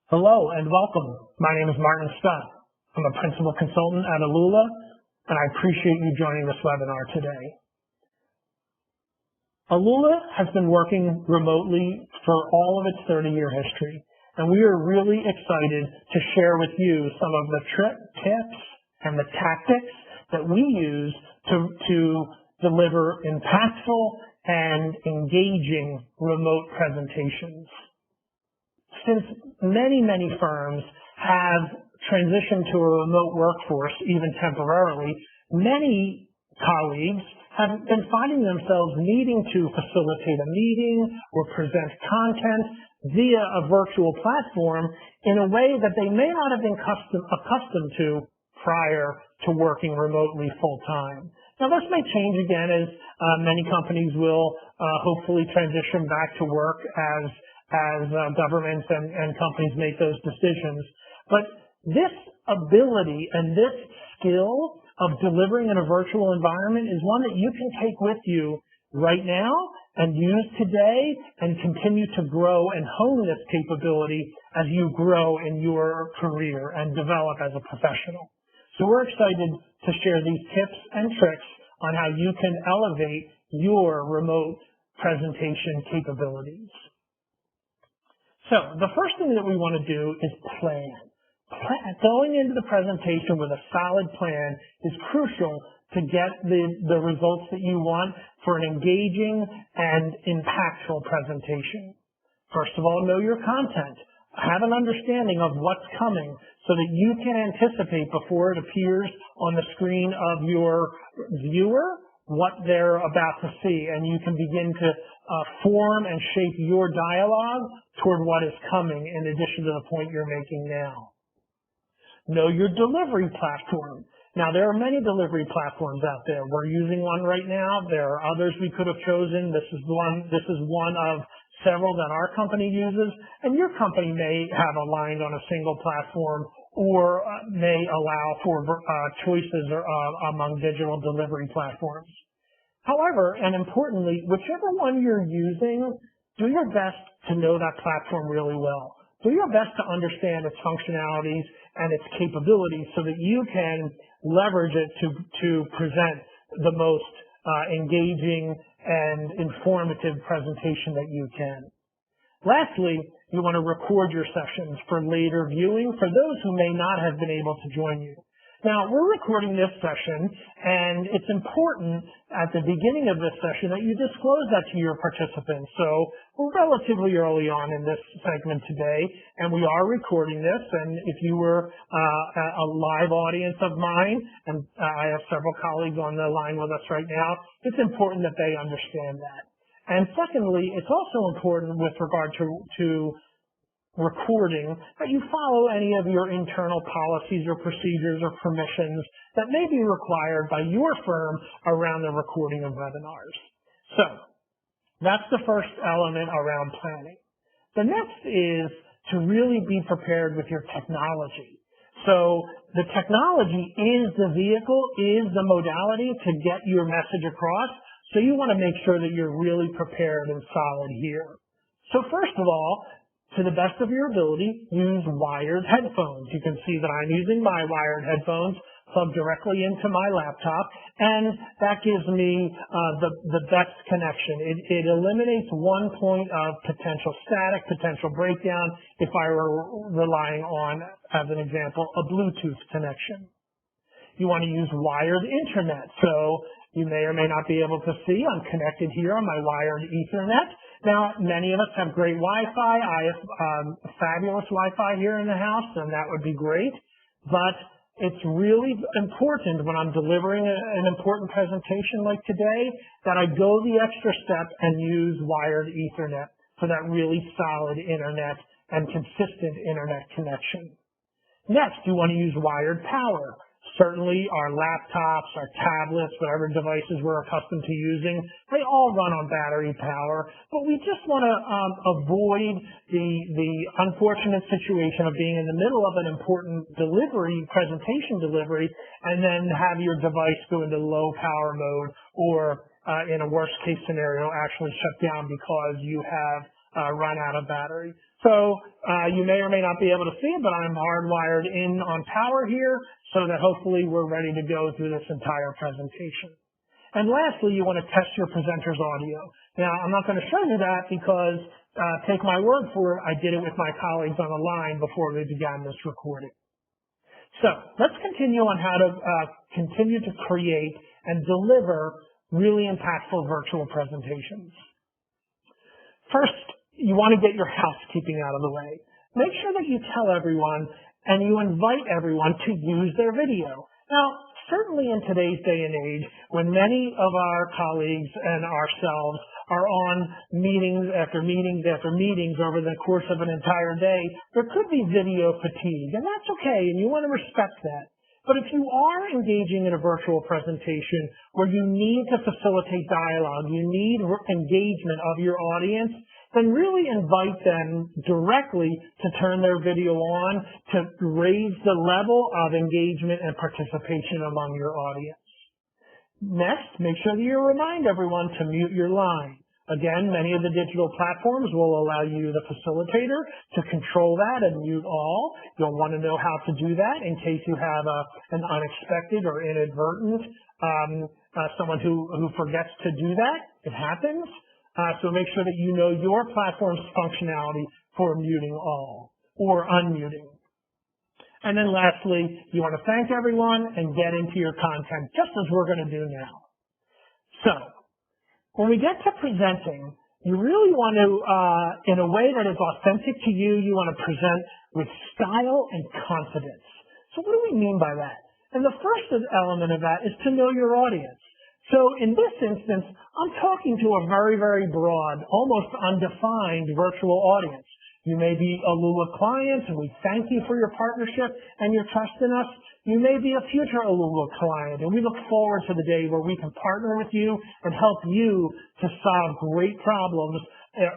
Hello and welcome. My name is Martin Scott. I'm a principal consultant at Alula, and I appreciate you joining this webinar today. Alula has been working remotely for all of its 30-year history, and we are really excited to share with you some of the tips and the tactics that we use to deliver impactful and engaging remote presentations. Since many firms have transitioned to a remote workforce, even temporarily, many colleagues have been finding themselves needing to facilitate a meeting or present content via a virtual platform in a way that they may not have been accustomed to prior to working remotely full-time. Now, this may change again as many companies will hopefully transition back to work as governments and companies make those decisions. But this ability and this skill of delivering in a virtual environment is one that you can take with you right now and use today and continue to grow and hone this capability as you grow in your career and develop as a professional. So we're excited to share these tips and tricks on how you can elevate your remote presentation capabilities. So the first thing that we want to do is plan. Going into the presentation with a solid plan is crucial to get the results that you want for an engaging and impactful presentation. First of all, know your content. Have an understanding of what's coming so that you can anticipate before it appears on the screen of your viewer what they're about to see, and you can begin to form and shape your dialogue toward what is coming in addition to the point you're making now. Know your delivery platform. Now, there are many delivery platforms out there. We're using one right now. There are others we could have chosen. This is one of several that our company uses, and your company may have aligned on a single platform or may allow for choices among digital delivery platforms. However, and importantly, whichever one you're using, do your best to know that platform really well. Do your best to understand its functionalities and its capabilities so that you can leverage it to present the most engaging and informative presentation that you can. Lastly, you want to record your sessions for later viewing for those who may not have been able to join you. Now, we're recording this session, and it's important at the beginning of this session that you disclose that to your participants. So we're relatively early on in this segment today, and we are recording this. And if you were a live audience of mine, and I have several colleagues on the line with us right now, it's important that they understand that. And secondly, it's also important with regard to recording that you follow any of your internal policies or procedures or permissions that may be required by your firm around the recording of webinars. So that's the first element around planning. The next is to really be prepared with your technology. So the technology is the vehicle, is the modality to get your message across. So you want to make sure that you're really prepared and solid here. So first of all, to the best of your ability, use wired headphones. You can see that I'm using my wired headphones plugged directly into my laptop, and that gives me the best connection. It eliminates one point of potential static, potential breakdown if I were relying on, as an example, a Bluetooth connection. You want to use wired internet. So you may or may not be able to see, I'm connected here on my wired Ethernet. Now, many of us have great Wi-Fi. I have fabulous Wi-Fi here in the house, and that would be great. But it's really important when I'm delivering an important presentation like today that I go the extra step and use wired Ethernet for that really solid internet and consistent internet connection. Next, you want to use wired power. Certainly our laptops, our tablets, whatever devices we're accustomed to using, they all run on battery power, but we just want to avoid the unfortunate situation of being in the middle of an important presentation delivery, and then have your device go into low power mode or in a worst case scenario actually shut down because you have run out of battery. So you may or may not be able to see it, but I'm hardwired in on power here so that hopefully we're ready to go through this entire presentation. And lastly, you want to test your presenter's audio. Now, I'm not going to show you that because, take my word for it, I did it with my colleagues on the line before we began this recording. So let's continue on how to continue to create and deliver really impactful virtual presentations. First, you want to get your housekeeping out of the way. Make sure that you tell everyone and you invite everyone to use their video. Now, certainly in today's day and age, when many of our colleagues and ourselves are on meetings after meetings after meetings over the course of an entire day, there could be video fatigue, and that's okay, and you want to respect that. But if you are engaging in a virtual presentation where you need to facilitate dialogue, you need engagement of your audience, then really invite them directly to turn their video on to raise the level of engagement and participation among your audience. Next, make sure that you remind everyone to mute your line. Again, many of the digital platforms will allow you, the facilitator, to control that and mute all. You'll want to know how to do that in case you have an unexpected or inadvertent someone who forgets to do that. It happens. So make sure that you know your platform's functionality for muting all or unmuting. And then lastly, you want to thank everyone and get into your content, just as we're going to do now. So when we get to presenting, you really want to, in a way that is authentic to you, you want to present with style and confidence. So what do we mean by that? And the first element of that is to know your audience. So in this instance, I'm talking to a very, very broad, almost undefined virtual audience. You may be a Lula client, and we thank you for your partnership and your trust in us. You may be a future Lula client, and we look forward to the day where we can partner with you and help you to solve great problems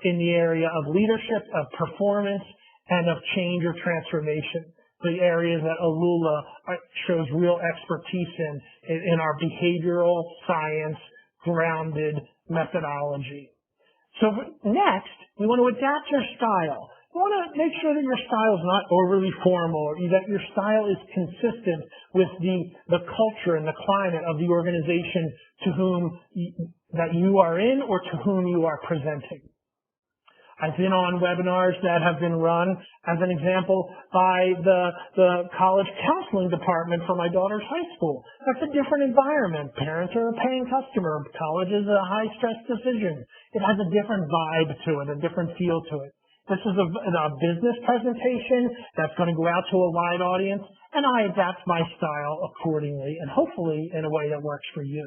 in the area of leadership, of performance, and of change or transformation. The areas that Alula shows real expertise in our behavioral science grounded methodology. So next, you want to adapt your style. You want to make sure that your style is not overly formal, or that your style is consistent with the culture and the climate of the organization to whom that you are in or to whom you are presenting. I've been on webinars that have been run, as an example, by the college counseling department for my daughter's high school. That's a different environment. Parents are a paying customer. College is a high-stress decision. It has a different vibe to it, a different feel to it. This is a business presentation that's going to go out to a wide audience, and I adapt my style accordingly, and hopefully in a way that works for you.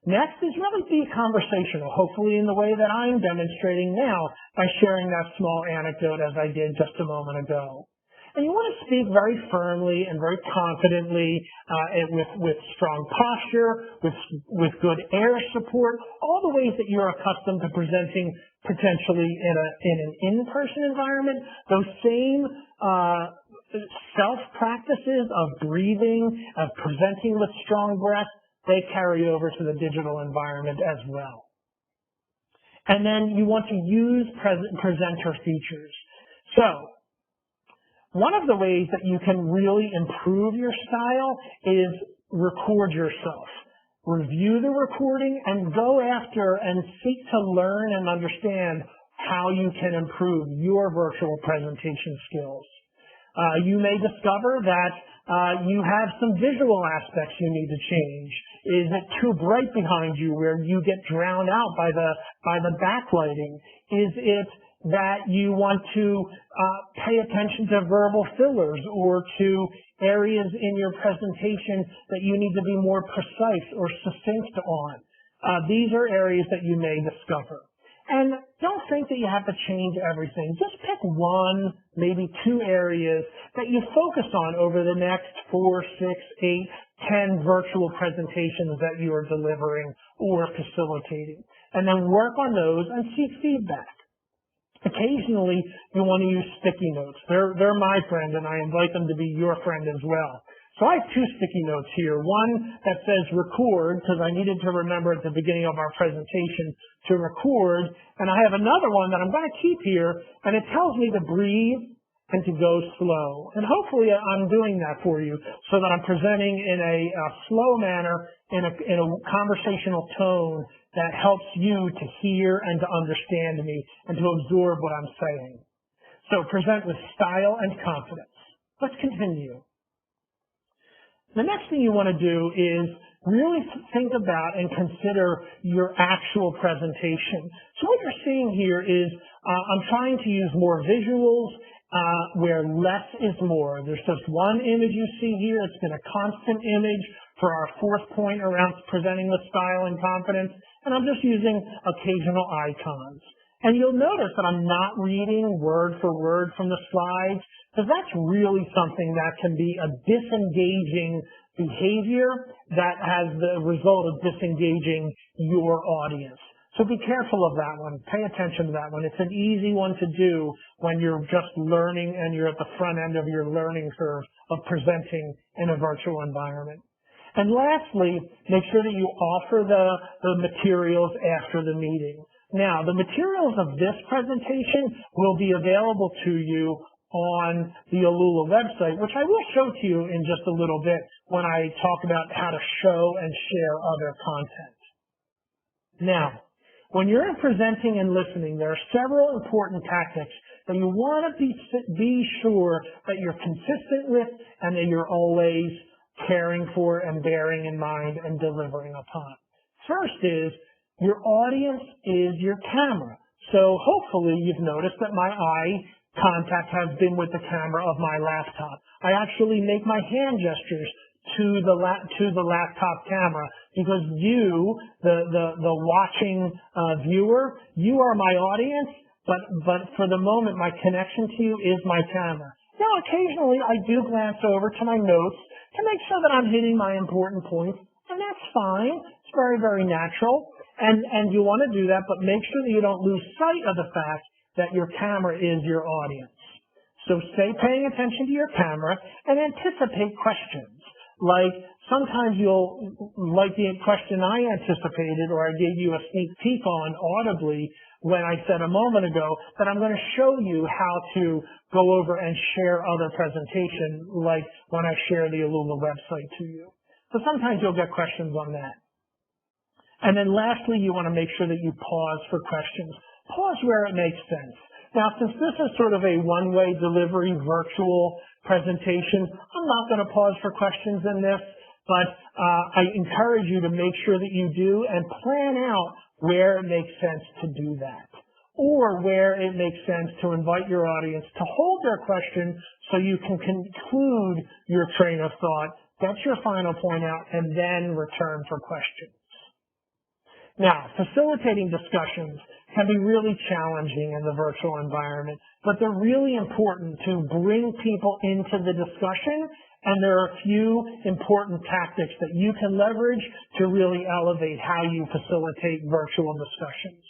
Next is really be conversational, hopefully in the way that I'm demonstrating now by sharing that small anecdote as I did just a moment ago. And you want to speak very firmly and very confidently with strong posture, with good air support, all the ways that you're accustomed to presenting potentially in an in-person environment. Those same self-practices of breathing, of presenting with strong breath, they carry over to the digital environment as well. And then you want to use presenter features. So one of the ways that you can really improve your style is record yourself. Review the recording and go after and seek to learn and understand how you can improve your virtual presentation skills. You may discover that you have some visual aspects you need to change. Is it too bright behind you where you get drowned out by the backlighting? Is it that you want to pay attention to verbal fillers or to areas in your presentation that you need to be more precise or succinct on? These are areas that you may discover. And don't think that you have to change everything. Just pick one, maybe two areas that you focus on over the next 4, 6, 8, 10 virtual presentations that you are delivering or facilitating. And then work on those and seek feedback. Occasionally, you want to use sticky notes. They're my friend, and I invite them to be your friend as well. So I have two sticky notes here. One that says record, because I needed to remember at the beginning of our presentation to record. And I have another one that I'm going to keep here, and it tells me to breathe and to go slow. And hopefully I'm doing that for you so that I'm presenting in a slow manner, in a conversational tone that helps you to hear and to understand me and to absorb what I'm saying. So present with style and confidence. Let's continue. The next thing you want to do is really think about and consider your actual presentation. So what you're seeing here is I'm trying to use more visuals where less is more. There's just one image you see here. It's been a constant image for our fourth point around presenting with style and confidence, and I'm just using occasional icons. And you'll notice that I'm not reading word for word from the slides, because that's really something that can be a disengaging behavior that has the result of disengaging your audience. So be careful of that one. Pay attention to that one. It's an easy one to do when you're just learning and you're at the front end of your learning curve of presenting in a virtual environment. And lastly, make sure that you offer the materials after the meeting. Now, the materials of this presentation will be available to you on the Alula website, which I will show to you in just a little bit when I talk about how to show and share other content. Now, when you're presenting and listening, there are several important tactics that you want to be sure that you're consistent with and that you're always caring for and bearing in mind and delivering upon. First is, your audience is your camera. So hopefully you've noticed that my eye contact has been with the camera of my laptop. I actually make my hand gestures to the laptop camera because you, the watching viewer, you are my audience, but for the moment my connection to you is my camera. Now occasionally I do glance over to my notes to make sure that I'm hitting my important points, and that's fine. It's very, very natural. And you want to do that, but make sure that you don't lose sight of the fact that your camera is your audience. So stay paying attention to your camera and anticipate questions. Like sometimes you'll, like the question I anticipated or I gave you a sneak peek on audibly when I said a moment ago that I'm going to show you how to go over and share other presentation like when I share the Alula website to you. So sometimes you'll get questions on that. And then lastly, you want to make sure that you pause for questions. Pause where it makes sense. Now, since this is sort of a one-way delivery virtual presentation, I'm not going to pause for questions in this, but I encourage you to make sure that you do and plan out where it makes sense to do that, or where it makes sense to invite your audience to hold their question so you can conclude your train of thought, get your final point out, and then return for questions. Now, facilitating discussions can be really challenging in the virtual environment, but they're really important to bring people into the discussion, and there are a few important tactics that you can leverage to really elevate how you facilitate virtual discussions.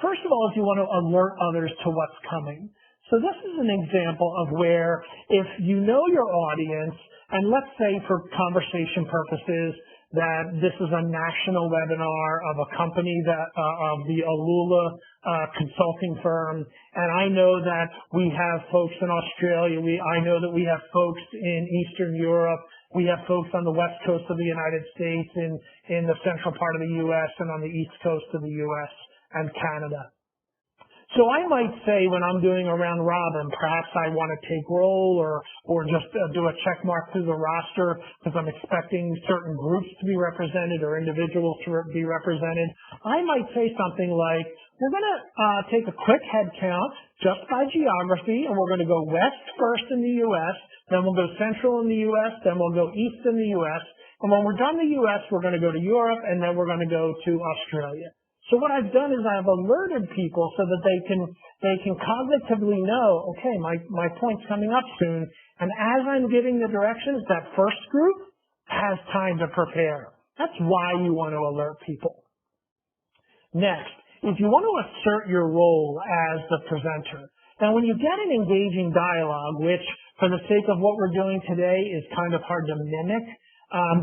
First of all, if you want to alert others to what's coming. So this is an example of where if you know your audience, and let's say for conversation purposes, that this is a national webinar of a company that of the Alula consulting firm, and I know that we have folks in Australia. I know that we have folks in Eastern Europe. We have folks on the west coast of the United States, in the central part of the U.S. and on the east coast of the U.S. and Canada. So I might say when I'm doing a round robin, perhaps I want to take roll or just do a check mark through the roster because I'm expecting certain groups to be represented or individuals to be represented. I might say something like, we're going to take a quick head count just by geography, and we're going to go west first in the U.S., then we'll go central in the U.S., then we'll go east in the U.S., and when we're done the U.S., we're going to go to Europe, and then we're going to go to Australia. So what I've done is I've alerted people so that they can cognitively know, okay, my point's coming up soon, and as I'm giving the directions, that first group has time to prepare. That's why you want to alert people. Next, if you want to assert your role as the presenter, now when you get an engaging dialogue, which for the sake of what we're doing today, is kind of hard to mimic.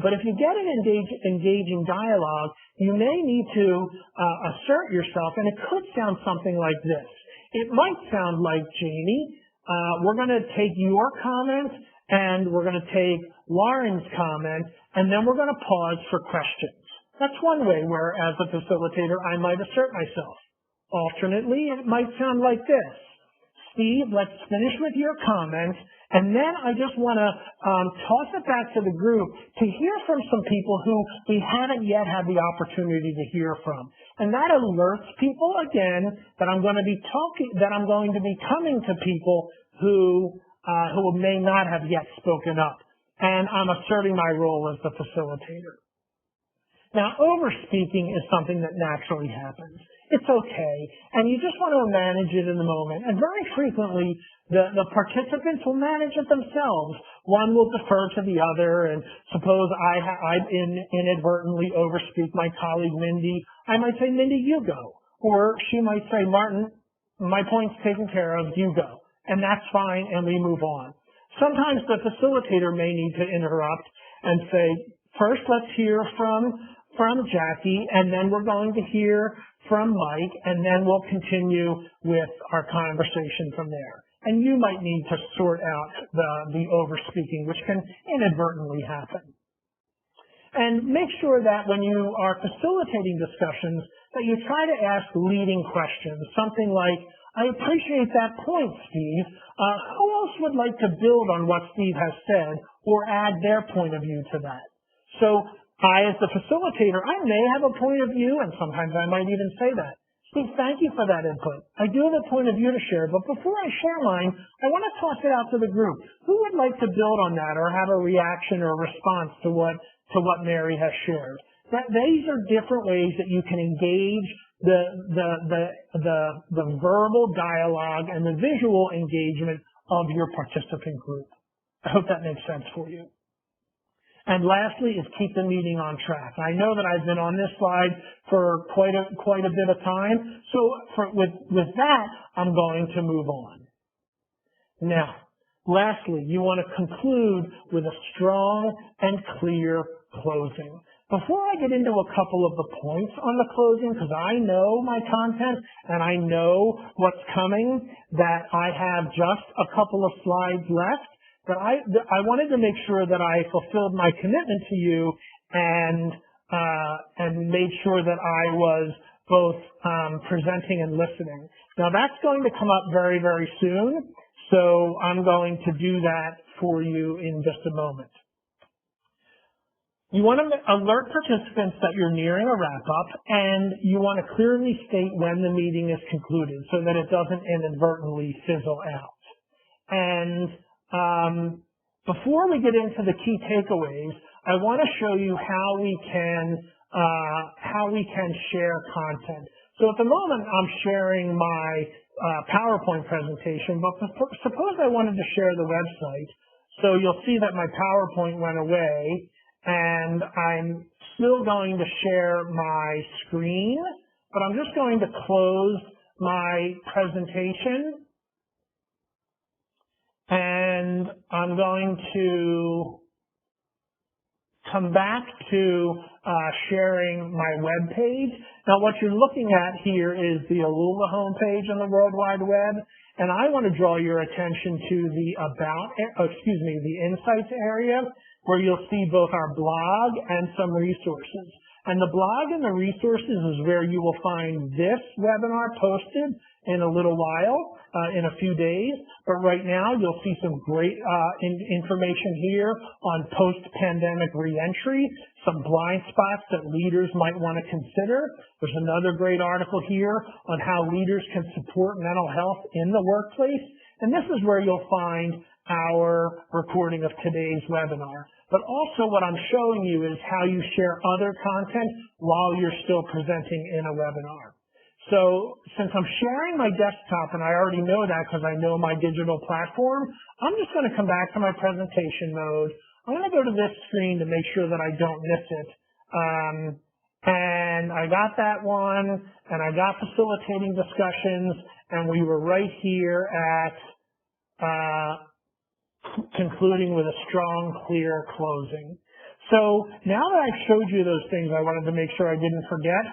But if you get an engaging dialogue, you may need to assert yourself, and it could sound something like this. It might sound like, Jamie, we're going to take your comment, and we're going to take Lauren's comment, and then we're going to pause for questions. That's one way where, as a facilitator, I might assert myself. Alternately, it might sound like this. Steve, let's finish with your comments, and then I just want to toss it back to the group to hear from some people who we haven't yet had the opportunity to hear from. And that alerts people, again, that I'm going to be coming to people who may not have yet spoken up. And I'm asserting my role as the facilitator. Now, over-speaking is something that naturally happens. It's okay, and you just want to manage it in the moment. And very frequently, the participants will manage it themselves. One will defer to the other, and suppose I inadvertently overspeak my colleague Mindy. I might say, Mindy, you go. Or she might say, Martin, my point's taken care of, you go. And that's fine, and we move on. Sometimes the facilitator may need to interrupt and say, first, let's hear from Jackie, and then we're going to hear from Mike, and then we'll continue with our conversation from there. And you might need to sort out the overspeaking, which can inadvertently happen. And make sure that when you are facilitating discussions, that you try to ask leading questions, something like, I appreciate that point, Steve. Who else would like to build on what Steve has said or add their point of view to that? So I, as the facilitator, I may have a point of view, and sometimes I might even say that. Steve, thank you for that input. I do have a point of view to share, but before I share mine, I want to toss it out to the group. Who would like to build on that or have a reaction or response to what Mary has shared? These are different ways that you can engage the verbal dialogue and the visual engagement of your participant group. I hope that makes sense for you. And lastly is keep the meeting on track. I know that I've been on this slide for quite a bit of time, so with that, I'm going to move on. Now, lastly, you want to conclude with a strong and clear closing. Before I get into a couple of the points on the closing, because I know my content and I know what's coming, that I have just a couple of slides left, but I wanted to make sure that I fulfilled my commitment to you and made sure that I was both presenting and listening. Now that's going to come up very, very soon, so I'm going to do that for you in just a moment. You want to alert participants that you're nearing a wrap-up, and you want to clearly state when the meeting is concluded so that it doesn't inadvertently fizzle out. And before we get into the key takeaways, I want to show you how we can share content. So at the moment, I'm sharing my PowerPoint presentation, but suppose I wanted to share the website. So you'll see that my PowerPoint went away, and I'm still going to share my screen, but I'm just going to close my presentation. And I'm going to come back to sharing my web page. Now, what you're looking at here is the ALULA homepage on the World Wide Web, and I want to draw your attention to the Insights area, where you'll see both our blog and some resources. And the blog and the resources is where you will find this webinar posted in a little while, in a few days. But right now, you'll see some great information here on post-pandemic reentry, some blind spots that leaders might want to consider. There's another great article here on how leaders can support mental health in the workplace. And this is where you'll find our recording of today's webinar. But also what I'm showing you is how you share other content while you're still presenting in a webinar. So since I'm sharing my desktop, and I already know that because I know my digital platform, I'm just going to come back to my presentation mode. I'm going to go to this screen to make sure that I don't miss it. And I got that one, and I got facilitating discussions, and we were right here at concluding with a strong, clear closing. So now that I've showed you those things, I wanted to make sure I didn't forget.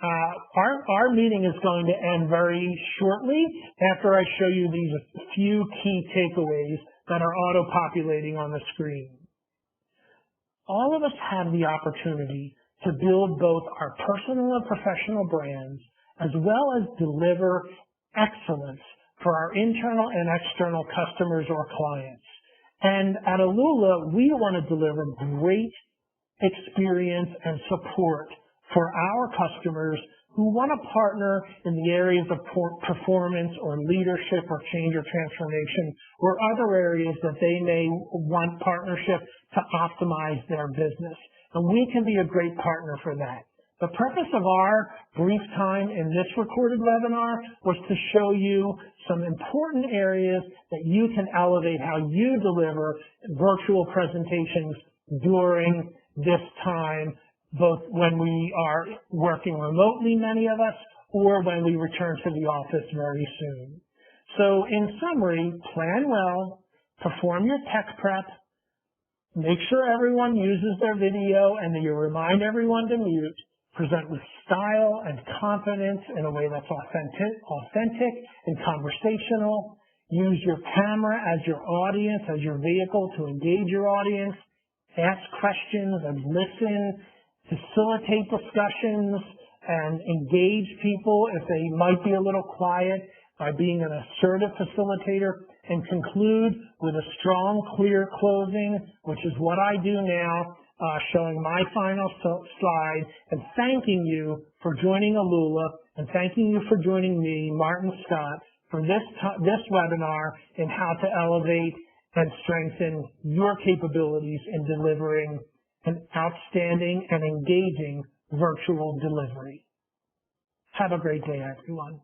Our meeting is going to end very shortly after I show you these few key takeaways that are auto-populating on the screen. All of us have the opportunity to build both our personal and professional brands, as well as deliver excellence for our internal and external customers or clients. And at Alula, we want to deliver great experience and support for our customers who want to partner in the areas of performance or leadership or change or transformation or other areas that they may want partnership to optimize their business. And we can be a great partner for that. The purpose of our brief time in this recorded webinar was to show you some important areas that you can elevate how you deliver virtual presentations during this time, both when we are working remotely, many of us, or when we return to the office very soon. So in summary, plan well, perform your tech prep, make sure everyone uses their video and that you remind everyone to mute, present with style and confidence in a way that's authentic and conversational. Use your camera as your audience, as your vehicle to engage your audience. Ask questions and listen. Facilitate discussions and engage people if they might be a little quiet by being an assertive facilitator, and conclude with a strong, clear closing, which is what I do now, showing my final slide and thanking you for joining Alula and thanking you for joining me, Martin Scott, for this webinar in how to elevate and strengthen your capabilities in delivering an outstanding and engaging virtual delivery. Have a great day, everyone.